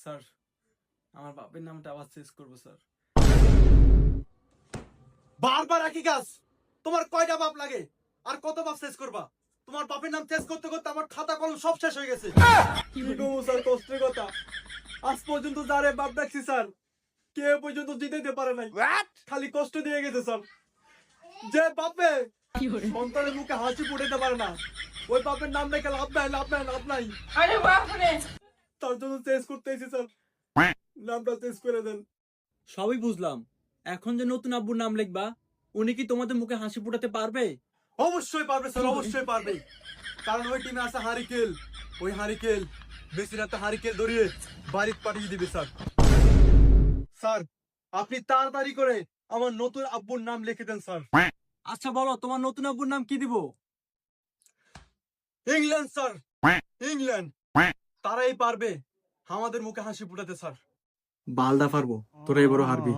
Sir আমার বাপের নামটা আবার চেঞ্জ করবো স্যার। বারবার একই কাজ। তোমার কয়টা বাপ লাগে আর কত বাপ চেঞ্জ করবা? তোমার বাপের নাম চেঞ্জ করতে করতে আমার খাতা কলম সব শেষ হয়ে গেছে। কি করবো স্যার, কষ্টের কথা। আজ পর্যন্ত যারে বাপ ডাকছি স্যার, কেউ পর্যন্ত জিতাইতে পারে নাই, খালি কষ্ট দিয়ে গেছে স্যার। যে বাপে সন্তানের মুখে হাসি ফুটাইতে পারে না, ওই বাপের নাম দেখে লাভ নাই, লাভ নাই, লাভ নাই। তার জন্য চেঞ্জ করতে এসেছি স্যার, নামটা চেঞ্জ করে দেন। সবই বুঝলাম, এখন যে নতুন আব্বুর নাম লিখবা, উনি কি তোমাদের মুখে হাসি ফুটাতে পারবে? অবশ্যই পারবে স্যার, অবশ্যই পারবে। কারণ ওই টিমে আছে হারিকেল। ওই হারিকেল বেশি রাতে হারিকেল ধরিয়ে বাড়িতে পাঠিয়ে দিবে স্যার। স্যার আপনি তাড়াতাড়ি করে আমার নতুন আব্বুর নাম লিখে দেন স্যার। আচ্ছা বলো, তোমার নতুন আব্বুর নাম কি দিব? England sir, England. তারাই পারবে আমাদের মুখে হাসি ফুটাতে স্যার। বালদা পারবো, তোরা এবারও হারবি।